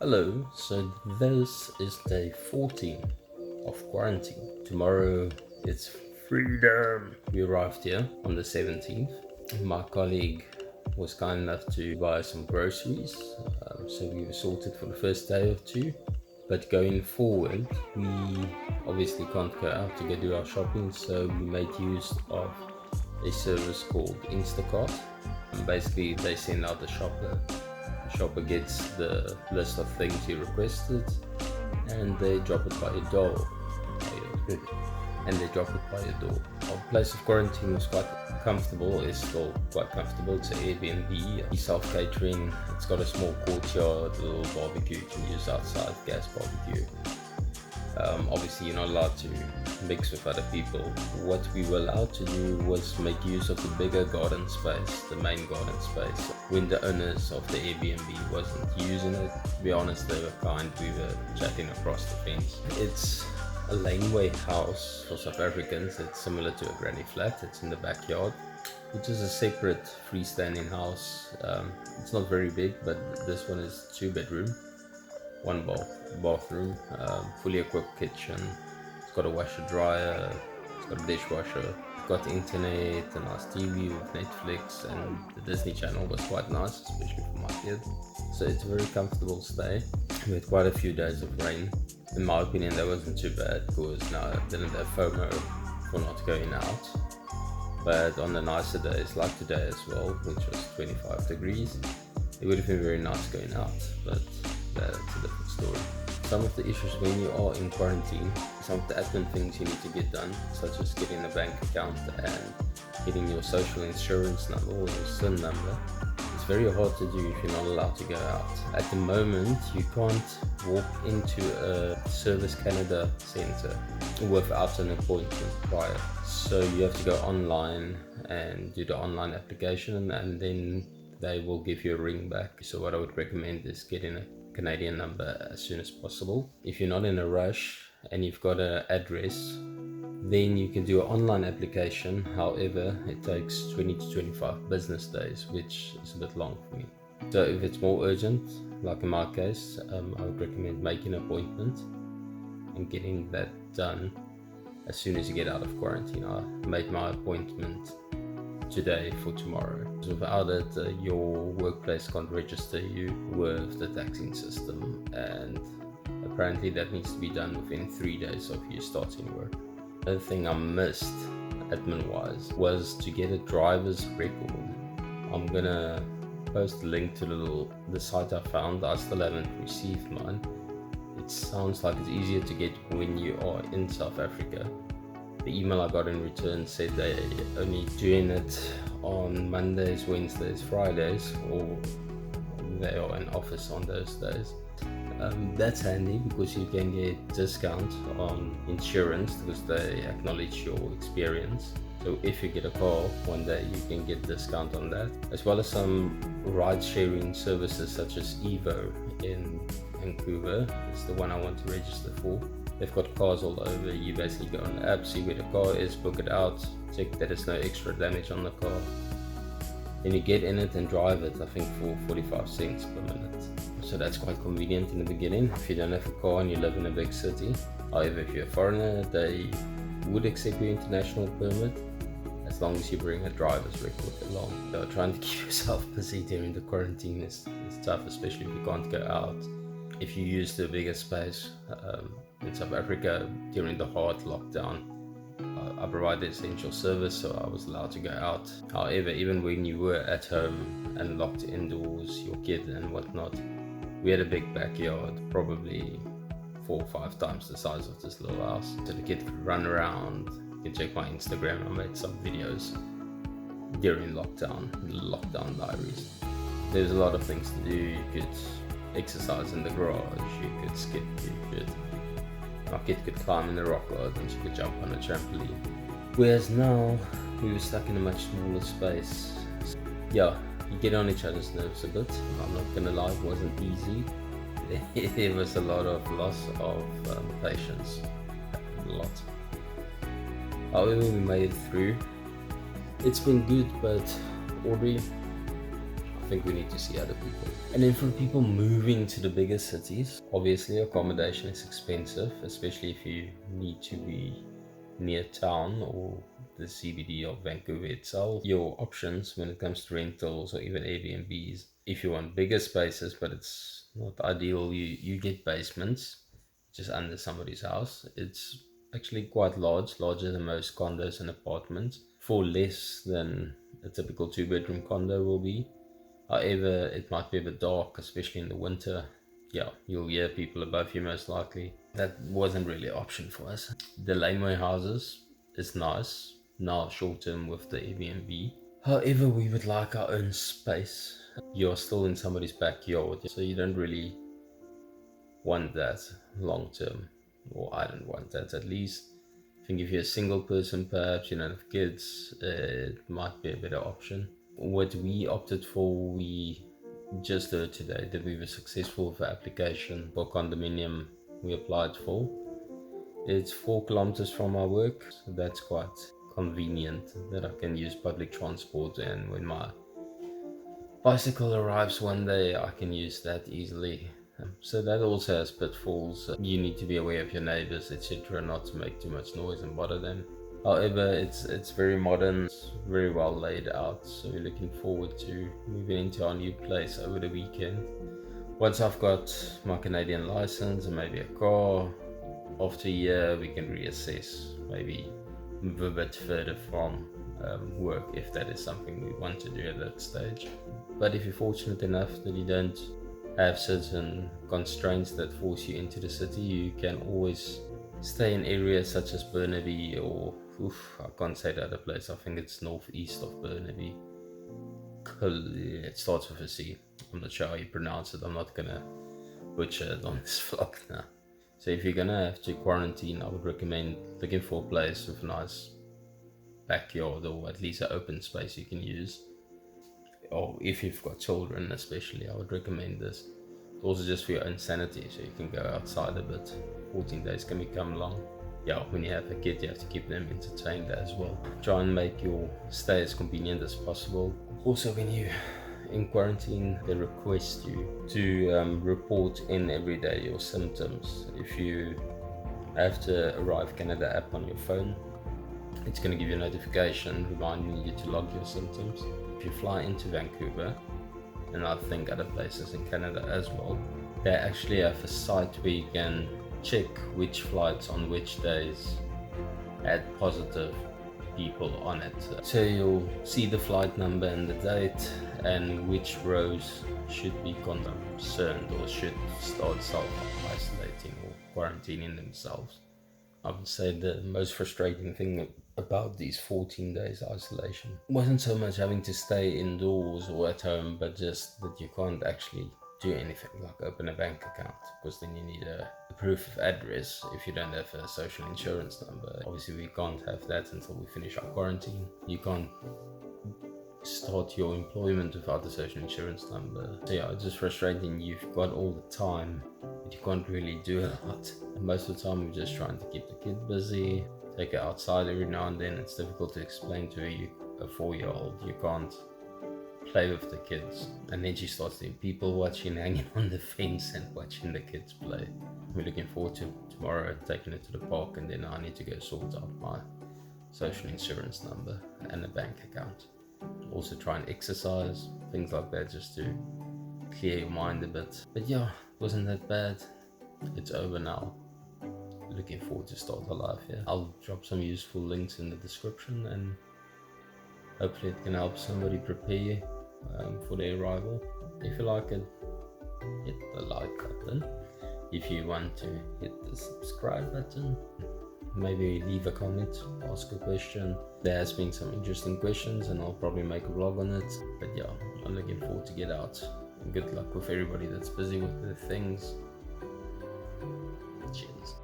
Hello, so this is day 14 of quarantine. Tomorrow it's freedom. We arrived here on the 17th. My colleague was kind enough to buy some groceries, so we were sorted for the first day or two. But going forward, we obviously can't go out to go do our shopping, so we made use of a service called Instacart. Basically, they send out the shopper. The shopper gets the list of things he requested, and they drop it by your door. And they drop it by your door. Our place of quarantine was quite comfortable. It's still quite comfortable. It's an AirBNB, self-catering. It's got a small courtyard, a little barbecue you can use outside, gas barbecue. Obviously, you're not allowed to mix with other people. What we were allowed to do was make use of the bigger garden space, the main garden space. When the owners of the Airbnb wasn't using it, to be honest, they were kind. We were chatting across the fence. It's a Laneway house for South Africans. It's similar to a granny flat. It's in the backyard, which is a separate freestanding house. It's not very big, but this one is 2-bedroom, one bathroom, fully equipped kitchen. It's got a washer dryer, it's got a dishwasher, it's got internet, a nice TV with Netflix, and the Disney Channel was quite nice, especially for my kids. So it's a very comfortable stay. We had quite a few days of rain. In my opinion, that wasn't too bad because now I didn't have FOMO for not going out. But on the nicer days, like today as well, which was 25 degrees, it would have been very nice going out, but that's a different story. Some of the issues when you are in quarantine, some of the admin things you need to get done, such as getting a bank account and getting your social insurance number or your SIN number, it's very hard to do if you're not allowed to go out. At the moment, you can't walk into a Service Canada centre without an appointment prior. So you have to go online and do the online application, and then they will give you a ring back. So what I would recommend is getting a Canadian number as soon as possible. If you're not in a rush and you've got an address, then you can do an online application. However, it takes 20 to 25 business days, which is a bit long for me. So if it's more urgent, like in my case, I would recommend making an appointment and getting that done as soon as you get out of quarantine. I made my appointment today for tomorrow. So without it, your workplace can't register you with the taxing system, and apparently that needs to be done within 3 days of you starting work. Another thing I missed admin wise was to get a driver's record. I'm gonna post a link to the site I found. I still haven't received mine. It sounds like it's easier to get when you are in South Africa. The email I got in return said they're only doing it on Mondays, Wednesdays, Fridays, or they are in office on those days. That's handy because you can get discount on insurance because they acknowledge your experience. So if you get a car one day, you can get discount on that, as well as some ride-sharing services such as Evo in Vancouver. It's the one I want to register for. They've got cars all over. You basically go on the app, see where the car is, book it out, check that there's no extra damage on the car. Then you get in it and drive it, I think for 45 cents per minute. So that's quite convenient in the beginning if you don't have a car and you live in a big city. However, if you're a foreigner, they would accept your international permit as long as you bring a driver's record along. So trying to keep yourself busy during the quarantine is tough, especially if you can't go out. If you use the bigger space, in South Africa during the hard lockdown, I provided essential service, so I was allowed to go out. However, even when you were at home and locked indoors, your kid and whatnot, we had a big backyard, probably 4 or 5 times the size of this little house. So the kid could run around. You can check my Instagram, I made some videos during lockdown diaries. There's a lot of things to do. You could exercise in the garage, you could skip, my kid could climb in the rock garden, and she could jump on a trampoline. Whereas now, we were stuck in a much smaller space. Yeah, you get on each other's nerves a bit. I'm not gonna lie, it wasn't easy. There was a lot of loss of patience. A lot. However, we made it through. It's been good, but Audrey, I think we need to see other people. And then for people moving to the bigger cities, obviously accommodation is expensive, especially if you need to be near town or the CBD of Vancouver itself. Your options when it comes to rentals or even AirBNBs, if you want bigger spaces, but it's not ideal, you get basements just under somebody's house. It's actually quite large, larger than most condos and apartments, for less than a typical 2-bedroom condo will be. However, it might be a bit dark, especially in the winter. Yeah, you'll hear people above you most likely. That wasn't really an option for us. The Laneway houses is nice, now short term with the Airbnb. However, we would like our own space. You're still in somebody's backyard, so you don't really want that long term, or I don't want that at least. I think if you're a single person, perhaps you don't have kids, it might be a better option. What we opted for, we just heard today that we were successful with the application for condominium we applied for. It's 4 kilometers from our work, so that's quite convenient that I can use public transport, and when my bicycle arrives one day I can use that easily. So that also has pitfalls. You need to be aware of your neighbors, etc., not to make too much noise and bother them. However, it's very modern, it's very well laid out, so we're looking forward to moving into our new place over the weekend. Once I've got my Canadian license and maybe a car, after a year we can reassess, maybe move a bit further from work if that is something we want to do at that stage. But if you're fortunate enough that you don't have certain constraints that force you into the city, you can always stay in areas such as Burnaby, or I can't say the other place, I think it's northeast of Burnaby. It starts with a C. I'm not sure how you pronounce it, I'm not gonna butcher it on this vlog now. So if you're gonna have to quarantine, I would recommend looking for a place with a nice backyard, or at least an open space you can use. Or if you've got children especially, I would recommend this. Also just for your own sanity, so you can go outside a bit. 14 days can become long. Yeah, when you have a kid, you have to keep them entertained as well. Try and make your stay as convenient as possible. Also, when you're in quarantine, they request you to report in every day your symptoms. If you have the Arrive Canada app on your phone, it's going to give you a notification reminding you to log your symptoms. If you fly into Vancouver, and I think other places in Canada as well, they actually have a site where you can check which flights on which days had positive people on it. So you'll see the flight number and the date, and which rows should be concerned or should start self-isolating or quarantining themselves. I would say the most frustrating thing about these 14 days isolation wasn't so much having to stay indoors or at home, but just that you can't actually do anything like open a bank account, because then you need a proof of address if you don't have a social insurance number. Obviously we can't have that until we finish our quarantine. You can't start your employment without a social insurance number. So yeah, it's just frustrating. You've got all the time, but you can't really do a lot. And most of the time we're just trying to keep the kid busy, take her outside every now and then. It's difficult to explain to a 4-year-old you can't play with the kids, and then she starts doing people watching, hanging on the fence and watching the kids play. We're looking forward to tomorrow taking it to the park, and then I need to go sort out my social insurance number and a bank account. Also try and exercise, things like that, just to clear your mind a bit. But yeah, wasn't that bad. It's over now. Looking forward to start our life here. I'll drop some useful links in the description, and hopefully it can help somebody prepare for their arrival. If you like it, hit the like button. If you want to, hit the subscribe button. Maybe leave a comment, ask a question. There has been some interesting questions, and I'll probably make a vlog on it. But yeah, I'm looking forward to get out. And good luck with everybody that's busy with their things. Cheers.